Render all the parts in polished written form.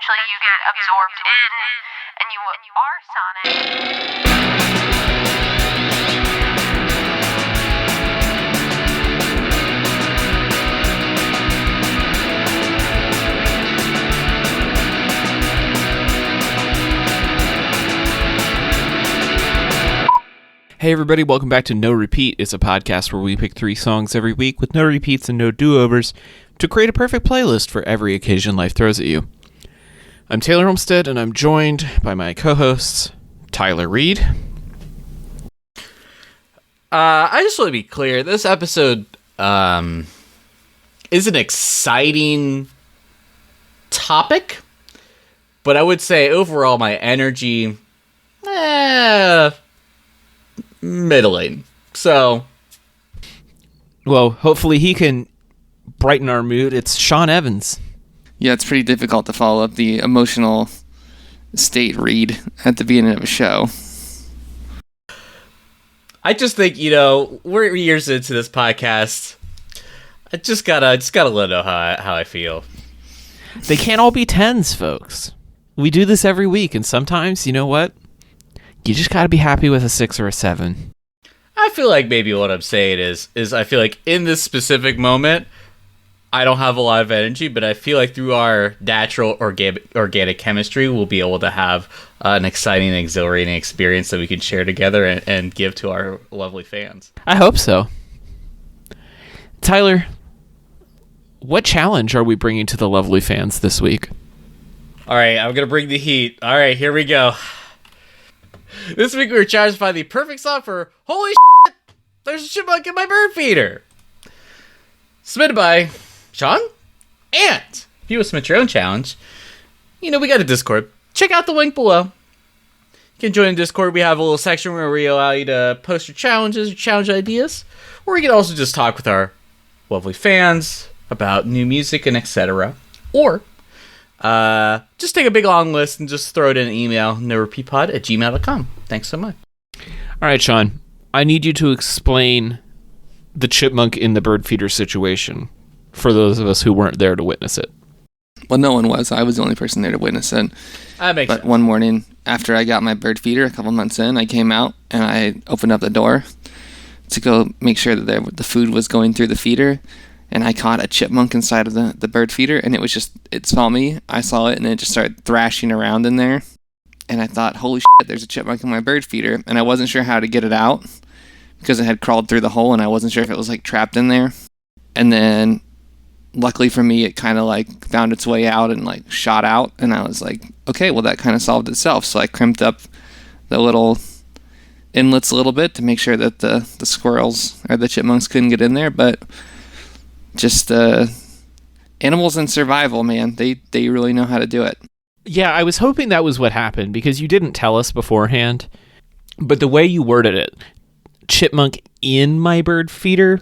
eventually you get absorbed in, and you are Sonic. Hey everybody, welcome back to No Repeat. It's a podcast where we pick 3 songs every week with no repeats and no do-overs to create a perfect playlist for every occasion life throws at you. I'm Taylor Olmstead, and I'm joined by my co-hosts, Tyler Reed. I just want to be clear, this episode is an exciting topic, but I would say overall my energy, middling. So, well, hopefully he can brighten our mood. It's Sean Evans. Yeah, it's pretty difficult to follow up the emotional state read at the beginning of a show. I just think, we're years into this podcast. I just gotta let them know how I feel. They can't all be 10s, folks. We do this every week, and sometimes, you know what? You just gotta be happy with a 6 or a 7. I feel like maybe what I'm saying is I feel like in this specific moment, I don't have a lot of energy, but I feel like through our natural organic chemistry, we'll be able to have an exciting and exhilarating experience that we can share together and give to our lovely fans. I hope so. Tyler, what challenge are we bringing to the lovely fans this week? All right, I'm going to bring the heat. All right, here we go. This week we were challenged to find the perfect song for Holy Shit, There's a Chipmunk in My Bird Feeder. Submitted by Sean. And if you want to submit your own challenge, we got a Discord. Check out the link below. You can join the Discord. We have a little section where we allow you to post your challenges, your challenge ideas. Or you can also just talk with our lovely fans about new music and etc. Or just take a big long list and just throw it in an email, norepeatpod@gmail.com. Thanks so much. All right, Sean. I need you to explain the chipmunk in the bird feeder situation for those of us who weren't there to witness it. Well, no one was. I was the only person there to witness it. That makes sense. One morning, after I got my bird feeder a couple months in, I came out and I opened up the door to go make sure that the food was going through the feeder. And I caught a chipmunk inside of the bird feeder, and it saw me, I saw it, and it just started thrashing around in there. And I thought, holy shit, there's a chipmunk in my bird feeder. And I wasn't sure how to get it out, because it had crawled through the hole, and I wasn't sure if it was, trapped in there. And then, luckily for me, it kind of, found its way out and, shot out. And I was like, okay, well, that kind of solved itself. So I crimped up the little inlets a little bit to make sure that the squirrels or the chipmunks couldn't get in there, but just animals in survival, man. They really know how to do it. Yeah, I was hoping that was what happened because you didn't tell us beforehand. But the way you worded it, chipmunk in my bird feeder,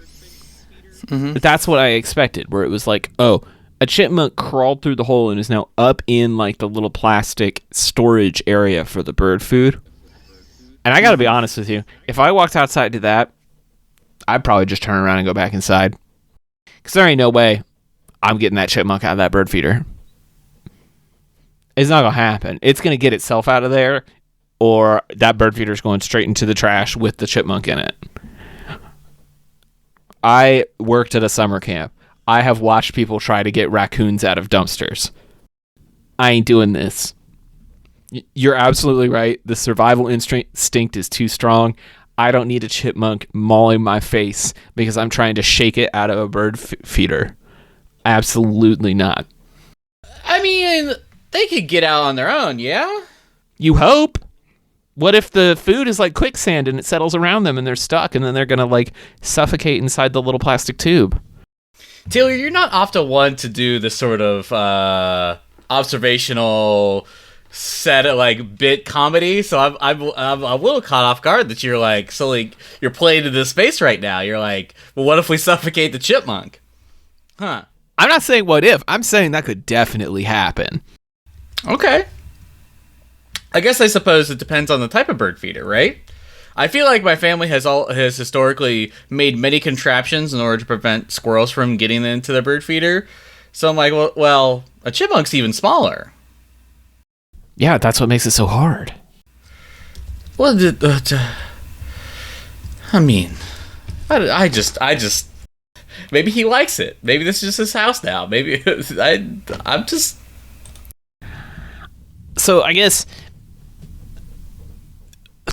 that's what I expected. Where it was like, oh, a chipmunk crawled through the hole and is now up in the little plastic storage area for the bird food. And I gotta be honest with you, if I walked outside to that, I'd probably just turn around and go back inside. Because there ain't no way I'm getting that chipmunk out of that bird feeder. It's not going to happen. It's going to get itself out of there, or that bird feeder is going straight into the trash with the chipmunk in it. I worked at a summer camp. I have watched people try to get raccoons out of dumpsters. I ain't doing this. You're absolutely right. The survival instinct is too strong. I don't need a chipmunk mauling my face because I'm trying to shake it out of a bird feeder. Absolutely not. I mean, they could get out on their own, yeah? You hope. What if the food is like quicksand and it settles around them and they're stuck and then they're going to suffocate inside the little plastic tube? Taylor, you're not often one to do this sort of observational set of bit comedy, so I'm a little caught off guard that you're you're playing in this space right now. You're like, well, what if we suffocate the chipmunk? Huh? I'm not saying what if. I'm saying that could definitely happen. Okay. I guess I suppose it depends on the type of bird feeder, right? I feel like my family has historically made many contraptions in order to prevent squirrels from getting into the bird feeder. So I'm like, well, a chipmunk's even smaller. Yeah, that's what makes it so hard. Well, I mean, I just maybe he likes it. Maybe this is just his house now. Maybe I'm just. So I guess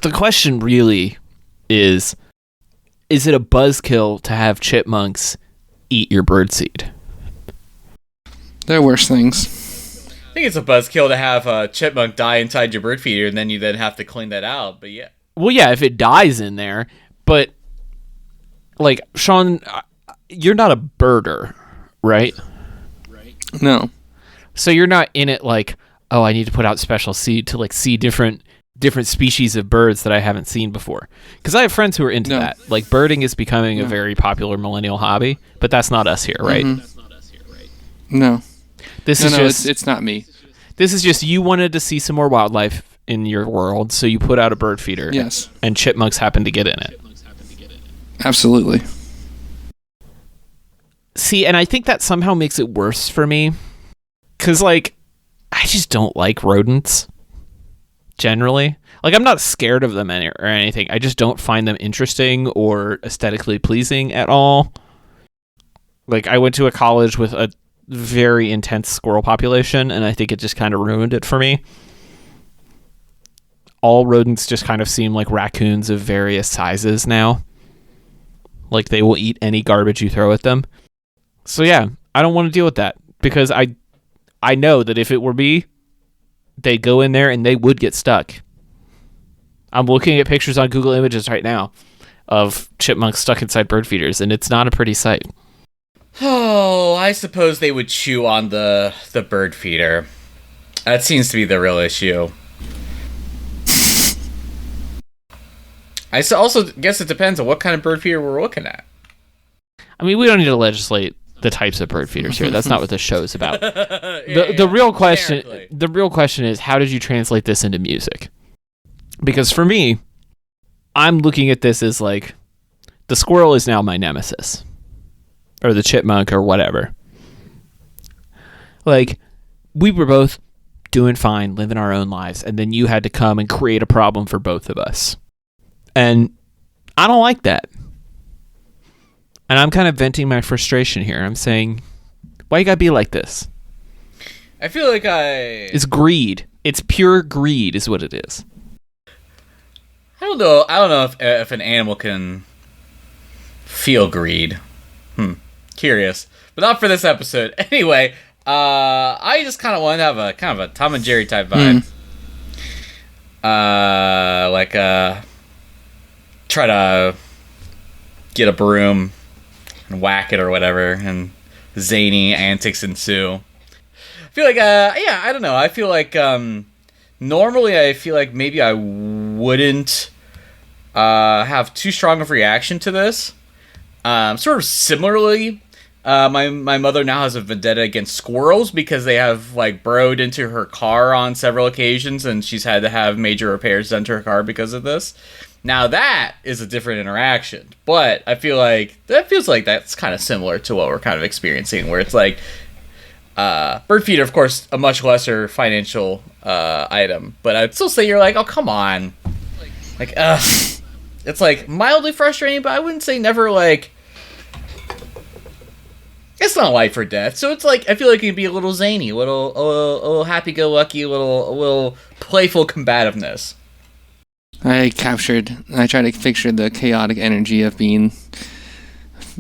the question really is it a buzzkill to have chipmunks eat your birdseed? There are worse things. I think it's a buzzkill to have a chipmunk die inside your bird feeder, and then you have to clean that out. But yeah. Well, yeah, if it dies in there, but like Sean, you're not a birder, right? No. So you're not in it like, oh, I need to put out special seed to like see different species of birds that I haven't seen before. Because I have friends who are into that. Like birding is becoming a very popular millennial hobby, but that's not us here, right? No. This is just it's not me. This is just you wanted to see some more wildlife in your world, so you put out a bird feeder. Yes. And chipmunks happen to get in it. Absolutely. See, and I think that somehow makes it worse for me. Because, like, I just don't like rodents. Generally. Like, I'm not scared of them or anything. I just don't find them interesting or aesthetically pleasing at all. Like, I went to a college with a very intense squirrel population, and I think it just kind of ruined it for me. All rodents just kind of seem like raccoons of various sizes now. Like, they will eat any garbage you throw at them. So yeah, I don't want to deal with that, because I know that if it were me, they'd go in there and they would get stuck. I'm looking at pictures on Google Images right now of chipmunks stuck inside bird feeders, and it's not a pretty sight. Oh, I suppose they would chew on the bird feeder. That seems to be the real issue. I also guess it depends on what kind of bird feeder we're looking at. I mean, we don't need to legislate the types of bird feeders here. That's not what this show is about. The real question is, how did you translate this into music? Because for me, I'm looking at this as like, the squirrel is now my nemesis. Or the chipmunk or whatever. Like, we were both doing fine, living our own lives, and then you had to come and create a problem for both of us. And I don't like that. And I'm kind of venting my frustration here. I'm saying, why you gotta be like this? I feel like It's greed. It's pure greed is what it is. I don't know if an animal can feel greed. Curious. But not for this episode. Anyway, I just kind of wanted to have a kind of a Tom and Jerry type vibe. Try to get a broom and whack it or whatever, and zany antics ensue. I feel like, I don't know. I feel like, normally I feel like maybe I wouldn't have too strong of a reaction to this. Sort of similarly, my mother now has a vendetta against squirrels because they have like burrowed into her car on several occasions, and she's had to have major repairs done to her car because of this. Now that is a different interaction, but I feel like that feels like that's kind of similar to what we're kind of experiencing, where it's like bird feeder, of course, a much lesser financial item, but I'd still say you're like, oh come on, like it's like mildly frustrating, but I wouldn't say never like. It's not life or death, so it's like I feel like it can be a little zany, a little happy-go-lucky, a little playful combativeness. I tried to picture the chaotic energy of being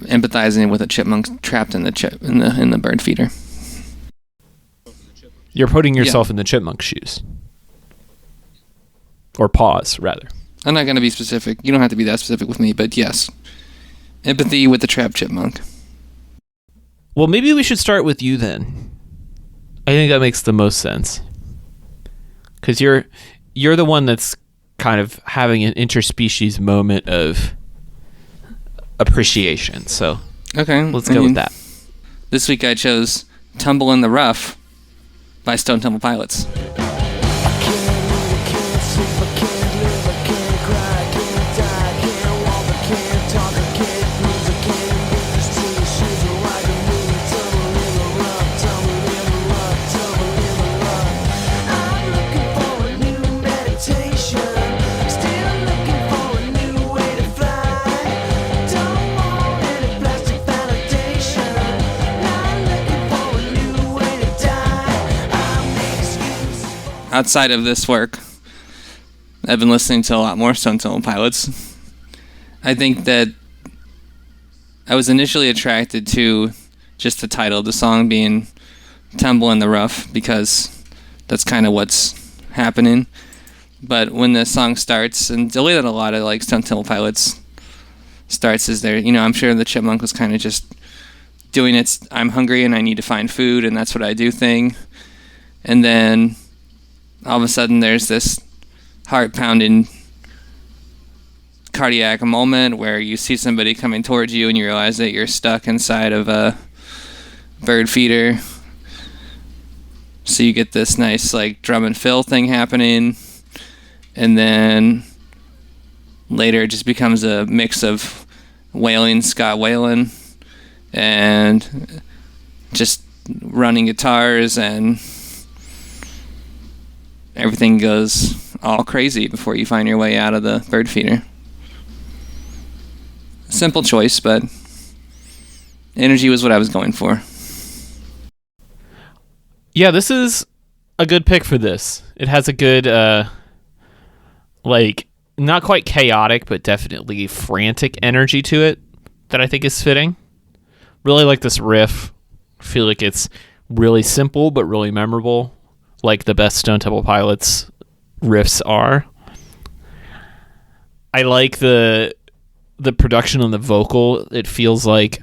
empathizing with a chipmunk trapped in the bird feeder. You're putting yourself in the chipmunk shoes. Or paws, rather. I'm not going to be specific. You don't have to be that specific with me, but yes. Empathy with the trapped chipmunk. Well, maybe we should start with you then. I think that makes the most sense. Because you're the one that's kind of having an interspecies moment of appreciation. So okay, let's go with that. This week I chose Tumble in the Rough by Stone Temple Pilots. outside of this work, I've been listening to a lot more Stone Temple Pilots. I think that I was initially attracted to just the title of the song being Tumble in the Rough, because that's kind of what's happening. But when the song starts, and the way that a lot of like Stone Temple Pilots starts is there, I'm sure the Chipmunk was kind of just doing its I'm hungry and I need to find food and that's what I do thing. And then all of a sudden there's this heart-pounding cardiac moment where you see somebody coming towards you and you realize that you're stuck inside of a bird feeder. So you get this nice like drum and fill thing happening, and then later it just becomes a mix of wailing, Scott wailing, and just running guitars, and everything goes all crazy before you find your way out of the bird feeder. Simple choice, but energy was what I was going for. Yeah, this is a good pick for this. It has a good, not quite chaotic, but definitely frantic energy to it that I think is fitting. Really like this riff. I feel like it's really simple, but really memorable, like the best Stone Temple Pilots riffs are. I like the production on the vocal. It feels like,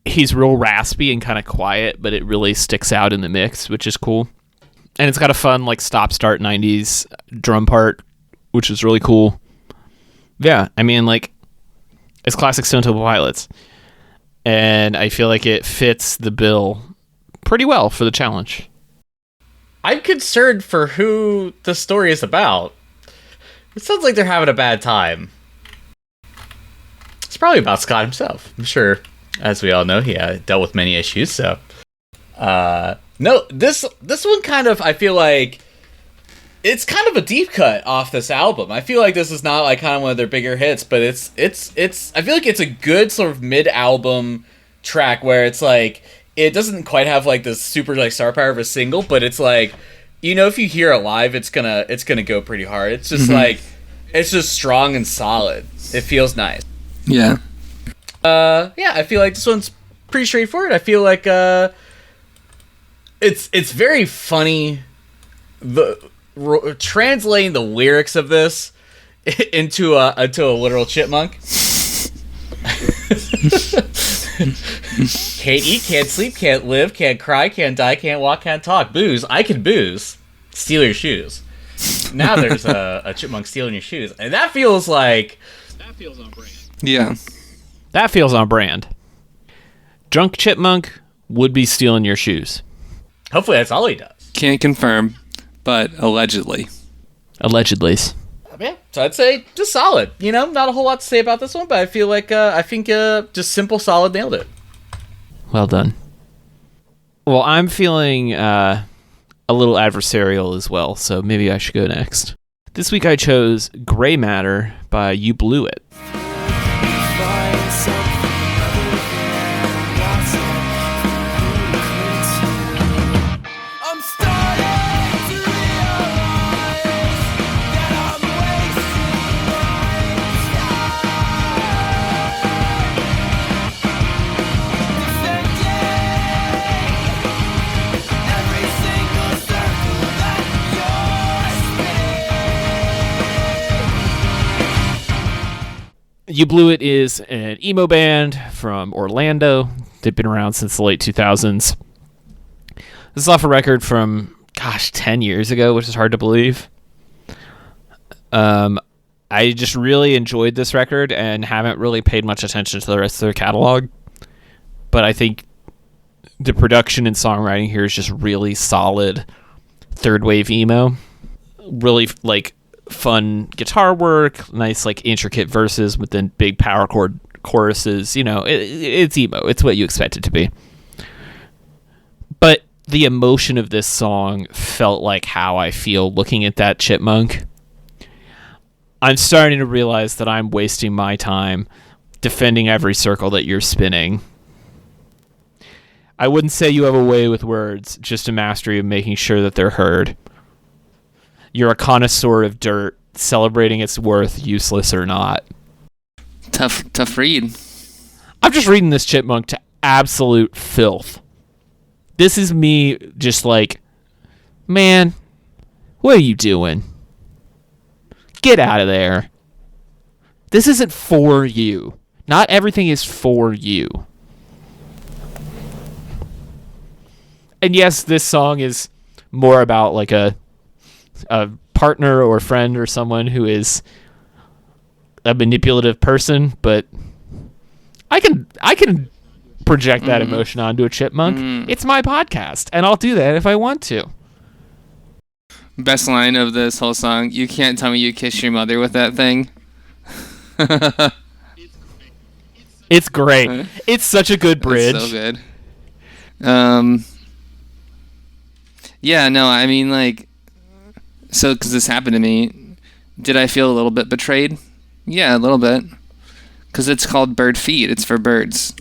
he's real raspy and kind of quiet, but it really sticks out in the mix, which is cool. And it's got a fun, stop-start 90s drum part, which is really cool. Yeah, it's classic Stone Temple Pilots. And I feel like it fits the bill pretty well for the challenge. I'm concerned for who the story is about. It sounds like they're having a bad time. It's probably about Scott himself, I'm sure. As we all know, he dealt with many issues, so... No, this one kind of, I feel like... It's kind of a deep cut off this album. I feel like this is not, kind of one of their bigger hits, but it's... I feel like it's a good sort of mid-album track where it's, it doesn't quite have, this super, star power of a single, but it's, if you hear it live, it's gonna go pretty hard. It's just, it's just strong and solid. It feels nice. Yeah. I feel like this one's pretty straightforward. I feel like it's very funny. Translating the lyrics of this into a literal chipmunk. Can't eat, can't sleep, can't live, can't cry, can't die, can't walk, can't talk. Booze, I can booze. Steal your shoes. Now there's a chipmunk stealing your shoes, and that feels on brand. Yeah. That feels on brand. Drunk chipmunk would be stealing your shoes. Hopefully that's all he does. Can't confirm, but allegedly. Allegedly. Yeah, so I'd say just solid. Not a whole lot to say about this one, but I feel like I think just simple, solid, nailed it. Well done. Well, I'm feeling a little adversarial as well, so maybe I should go next. This week I chose Gray Matter by You Blew It. You Blew It is an emo band from Orlando. They've been around since the late 2000s. This is off a record from, 10 years ago, which is hard to believe. I just really enjoyed this record and haven't really paid much attention to the rest of their catalog. But I think the production and songwriting here is just really solid third wave emo. Really, fun guitar work, nice intricate verses with then big power chord choruses. It's emo. It's what you expect it to be. But the emotion of this song felt like how I feel looking at that chipmunk. I'm starting to realize that I'm wasting my time defending every circle that you're spinning. I wouldn't say you have a way with words, just a mastery of making sure that they're heard. You're a connoisseur of dirt, celebrating its worth, useless or not. Tough read. I'm just reading this Chipmunk to absolute filth. This is me just like, man, what are you doing? Get out of there. This isn't for you. Not everything is for you. And yes, this song is more about like a partner or friend or someone who is a manipulative person, but I can project that emotion onto a chipmunk. It's my podcast, and I'll do that if I want to. Best line of this whole song: "You can't tell me you kiss your mother with that thing." It's great. It's such a good bridge. It's so good. Yeah, no, I mean, like, so because this happened to me, did I feel a little bit betrayed? Yeah, a little bit. Because it's called Bird Feed. It's for birds.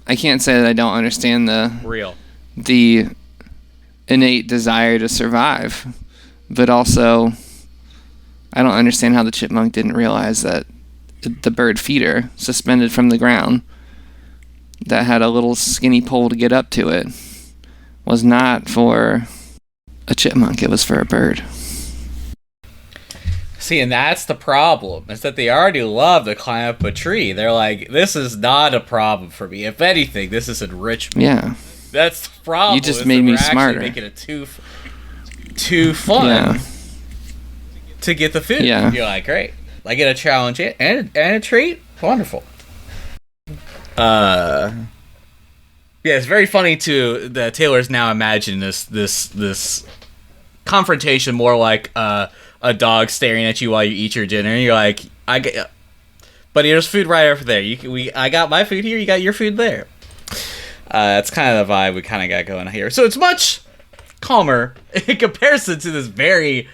I can't say that I don't understand the innate desire to survive, but also I don't understand how the chipmunk didn't realize that the bird feeder suspended from the ground that had a little skinny pole to get up to it was not for a chipmunk, it was for a bird. See, and that's the problem, is that they already love to climb up a tree. They're like, this is not a problem for me. If anything, this is enrichment. Yeah. That's the problem. You just made me smarter. Making it too fun to get the food. Yeah. You're like, great. I get a challenge and a treat. Wonderful. Yeah, it's very funny too that Taylor's now imagining this confrontation more like a dog staring at you while you eat your dinner. And you're like, buddy, there's food right over there. I got my food here. You got your food there. That's kind of the vibe we kind of got going here. So it's much calmer in comparison to this very.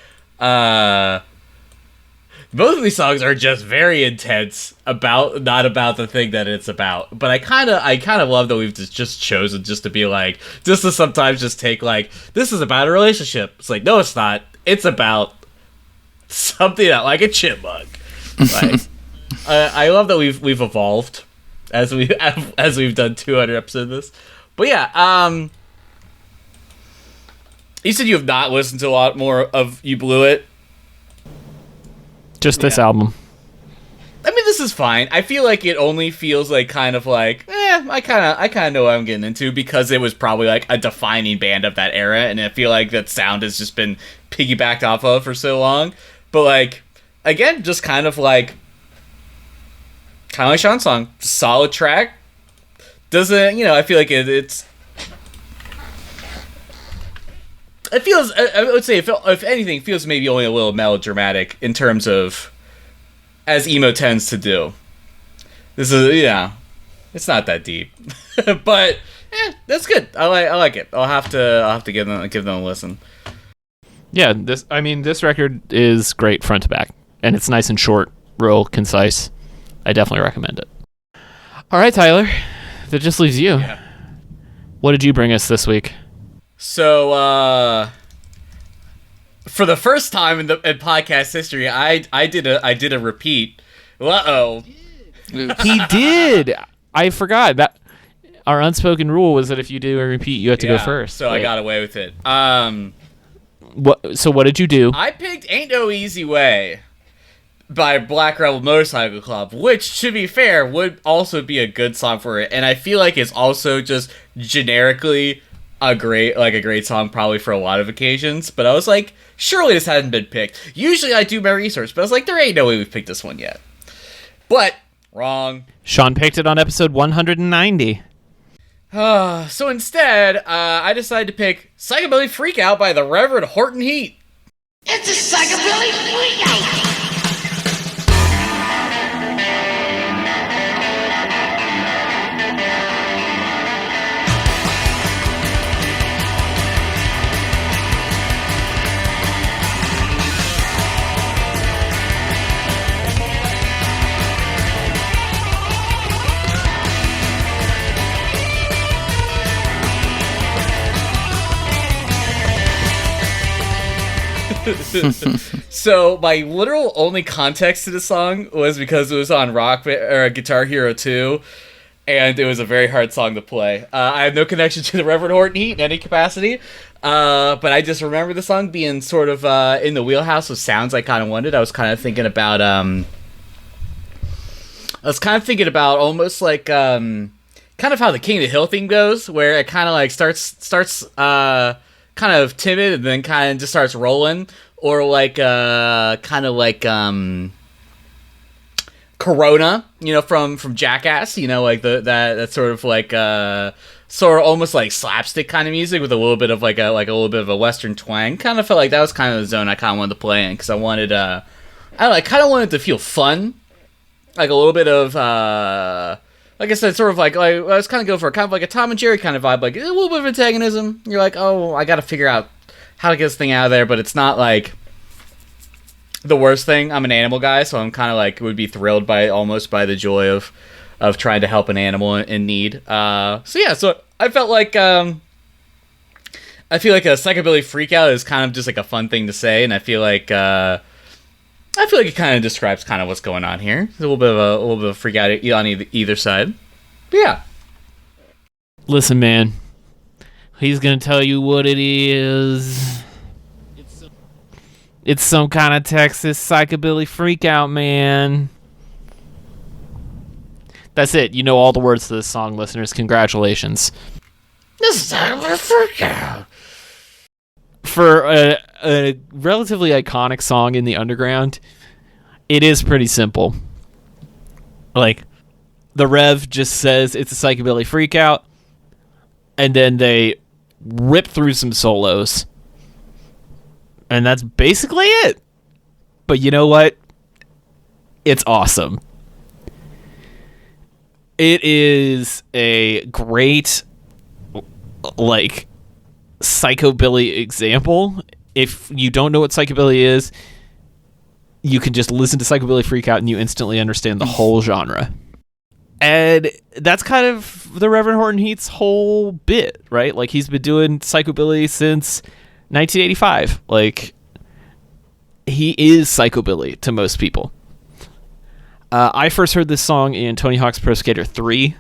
Both of these songs are just very intense not about the thing that it's about. But I kind of love that we've just chosen just to be like, just to sometimes just take like, this is about a relationship. It's like, no, it's not. It's about something that, like a chipmunk. Like, I love that we've evolved as we've done 200 episodes of this. But yeah, you said you have not listened to a lot more of You Blew It. Just this album. I mean, this is fine. I feel like it only feels like kind of like, I kind of know what I'm getting into because it was probably like a defining band of that era, and I feel like that sound has just been piggybacked off of for so long. But like, again, just kind of like Sean's song, solid track. Doesn't, I feel like it's. It feels, I would say, if anything, feels maybe only a little melodramatic in terms of, as emo tends to do. This is, it's not that deep, but that's good. I like it. I'll have to give them a listen. Yeah, this record is great front to back, and it's nice and short, real concise. I definitely recommend it. All right, Tyler, that just leaves you. Yeah. What did you bring us this week? So, for the first time in podcast history, I did a repeat. Uh-oh. He did. I forgot that our unspoken rule was that if you do a repeat, you have to go first. So I got away with it. So what did you do? I picked "Ain't No Easy Way" by Black Rebel Motorcycle Club, which, to be fair, would also be a good song for it. And I feel like it's also just generically a great song probably for a lot of occasions. But I was like, surely this hadn't been picked. Usually I do my research, but I was like, there ain't no way we've picked this one yet. But wrong. Sean picked it on episode 190. So instead, I decided to pick "Psychobilly Freak Out" by the Reverend Horton Heat. It's a psychobilly freak out. So my literal only context to the song was because it was on Guitar Hero 2, and it was a very hard song to play. I have no connection to the Reverend Horton Heat in any capacity, but I just remember the song being sort of in the wheelhouse of sounds I kind of wanted. I was kind of thinking about almost like kind of how the King of the Hill theme goes, where it kind of like starts kind of timid and then kind of just starts rolling, or like kind of like Corona, from Jackass, like that sort of like sort of almost like slapstick kind of music with a little bit of like a little bit of a Western twang. Kind of felt like that was kind of the zone I kind of wanted to play in, because I wanted I kind of wanted to feel fun, like a little bit of like I said, sort of like I was kind of going for kind of like a Tom and Jerry kind of vibe, like a little bit of antagonism. You're like, oh, I got to figure out how to get this thing out of there, but it's not like the worst thing. I'm an animal guy, so I'm kind of like would be thrilled almost by the joy of trying to help an animal in need. So I felt like I feel like a psychobilly freakout is kind of just like a fun thing to say, and I feel like it kind of describes kind of what's going on here. There's a little bit of a freak out on either side. But yeah. Listen, man. He's gonna tell you what it is. It's some kind of Texas psychobilly freakout, man. That's it. You know all the words to this song, listeners. Congratulations. This is a freakout. For a relatively iconic song in the underground, it is pretty simple. Like, the Rev just says it's a psychobilly freakout, and then they rip through some solos, and that's basically it. But you know what? It's awesome. It is a great, like, psychobilly example. If you don't know what psychobilly is, you can just listen to Psychobilly Freakout and you instantly understand the whole genre. And that's kind of the Reverend Horton Heat's whole bit, right? Like, he's been doing psychobilly since 1985. Like, he is psychobilly to most people. I first heard this song in Tony Hawk's Pro Skater 3,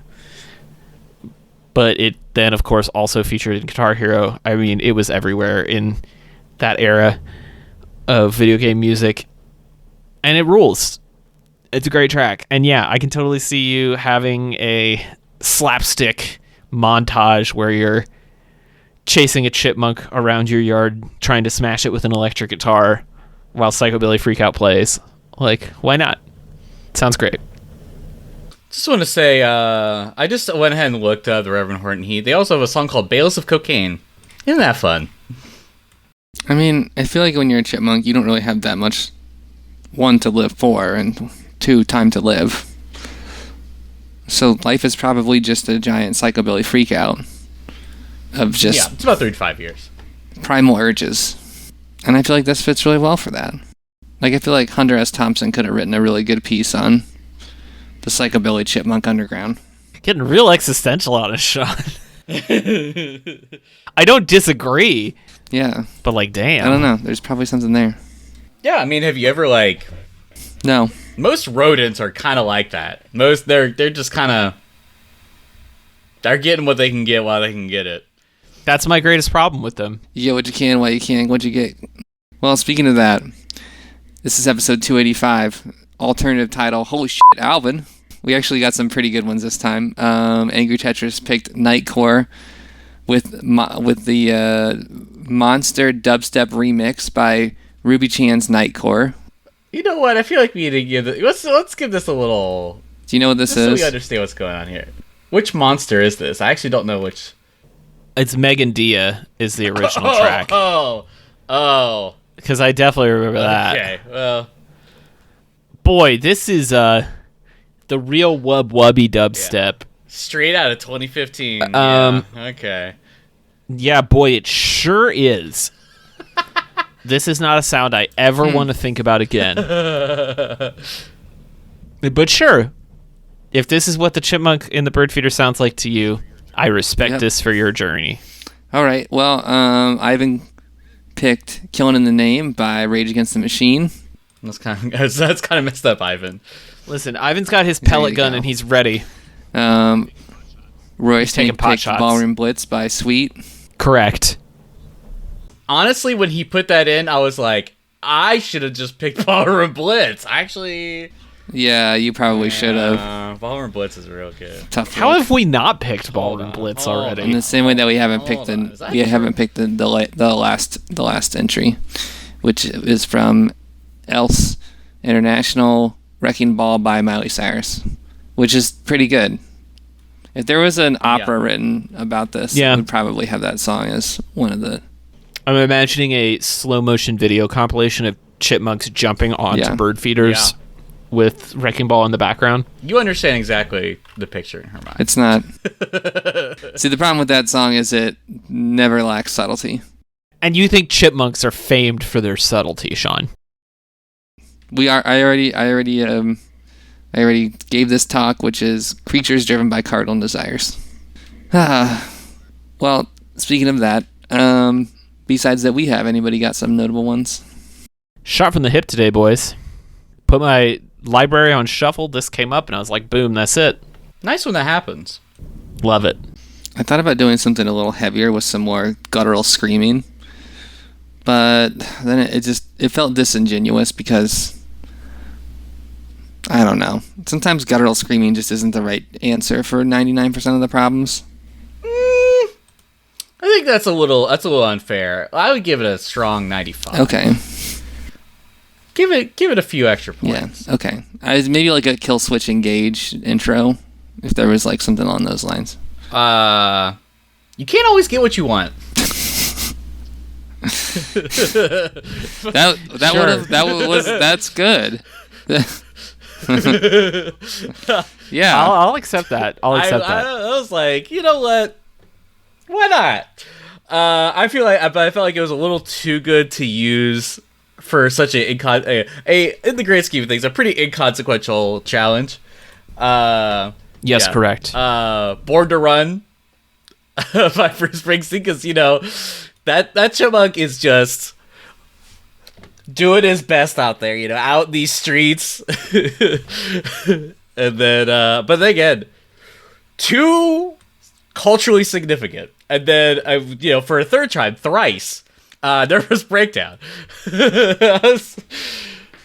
but it then, of course, also featured in Guitar Hero. I mean, it was everywhere in that era of video game music, and it rules. It's a great track. And yeah, I can totally see you having a slapstick montage where you're chasing a chipmunk around your yard, trying to smash it with an electric guitar while Psychobilly Freakout plays. Like, why not? Sounds great. Just want to say, I just went ahead and looked up the Reverend Horton Heat. They also have a song called Bales of Cocaine. Isn't that fun? I mean, I feel like when you're a chipmunk, you don't really have that much, one, to live for, and two, time to live. So life is probably just a giant psychobilly freakout of just... Yeah, it's about 3 to 5 years. Primal urges. And I feel like this fits really well for that. Like, I feel like Hunter S. Thompson could have written a really good piece on the psychobilly chipmunk underground. Getting real existential on us, Sean. I don't disagree. Yeah. But, like, damn. I don't know. There's probably something there. Yeah, I mean, have you ever, like... No. Most rodents are kind of like that. They're just kind of... They're getting what they can get while they can get it. That's my greatest problem with them. You get what you can while you can. What'd you get? Well, speaking of that, this is episode 285. Alternative title, Holy Shit, Alvin. We actually got some pretty good ones this time. Angry Tetris picked Nightcore with the Monster Dubstep remix by Ruby Chan's Nightcore. You know what? I feel like we need to give this... Let's give this a little... Do you know what this is? So is? we understand what's going on here. Which monster is this? I actually don't know which... It's Megan Dia is the original track. Oh. Because I definitely remember that. Okay, well... Boy, this is the real wubby dubstep. Yeah. Straight out of 2015. Okay. Yeah, boy, it sure is. This is not a sound I ever want to think about again. But sure, if this is what the chipmunk in the bird feeder sounds like to you, I respect this for your journey. All right. Well, Ivan picked "Killing in the Name" by Rage Against the Machine. That's kind of messed up, Ivan. Listen, Ivan's got his pellet you gun go. and he's ready. Royce taking pot picked shots. "Ballroom Blitz" by Sweet. Correct. Honestly, when he put that in, I was like, I should have just picked Ballroom Blitz. Actually, Yeah, you probably should have. Ballroom Blitz is real good. Tough. How luck. have we not picked Ballroom on, Blitz hold on. already? In the same way that we haven't Hold picked on, the is that we haven't picked the last entry, which is from Else International "Wrecking Ball" by Miley Cyrus, which is pretty good. If there was an opera written about this, Yeah. it would probably have that song as one of the. I'm imagining a slow motion video compilation of chipmunks jumping onto Yeah. bird feeders with Wrecking Ball in the background. You understand exactly the picture in her mind. It's not. See, the problem with that song is it never lacks subtlety. And you think chipmunks are famed for their subtlety, Sean? We are. I already gave this talk, which is creatures driven by cardinal desires. Well, speaking of that, besides that, we have anybody got some notable ones? Shot from the hip today, boys. Put my library on shuffle. This came up, and I was like, boom, that's it. Nice when that happens. Love it. I thought about doing something a little heavier with some more guttural screaming, but then it felt disingenuous because I don't know. Sometimes guttural screaming just isn't the right answer for 99% of the problems. I think that's a little unfair. I would give it a strong 95. Okay. Give it a few extra Yeah. points. Okay. Maybe like a kill switch engage intro, if there was like something along those lines. You can't always get what you want. That's good. Yeah. I'll accept that. I'll accept that. I was like, you know what? Why not? I felt like it was a little too good to use for such in the great scheme of things, a pretty inconsequential challenge. Yes, yeah. correct. Born to Run by Bruce Springsteen, because that chipmunk is just doing his best out there, out in these streets. And then, but then again, too culturally significant. And then, for a third time, thrice, Nervous Breakdown. I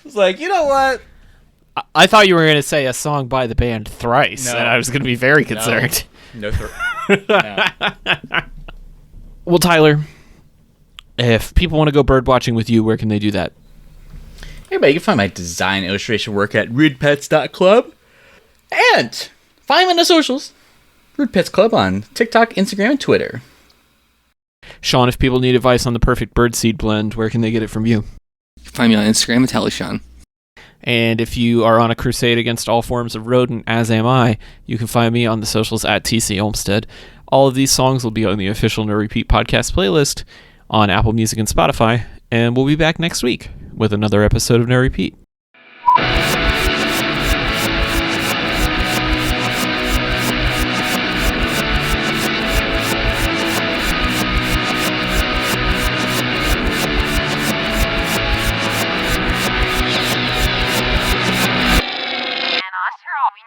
was like, you know what? I thought you were going to say a song by the band Thrice, No. and I was going to be very concerned. No. No. Well, Tyler, if people want to go bird watching with you, where can they do that? Anyway, you can find my design illustration work at rudepets.club. And find me on the socials. Rude Pets Club on TikTok, Instagram, and Twitter. Sean, if people need advice on the perfect birdseed blend, where can they get it from you? You can find me on Instagram at Teleshawn. And if you are on a crusade against all forms of rodent, as am I, you can find me on the socials at TC Olmstead. All of these songs will be on the official No Repeat podcast playlist on Apple Music and Spotify. And we'll be back next week with another episode of No Repeat. En als er al wie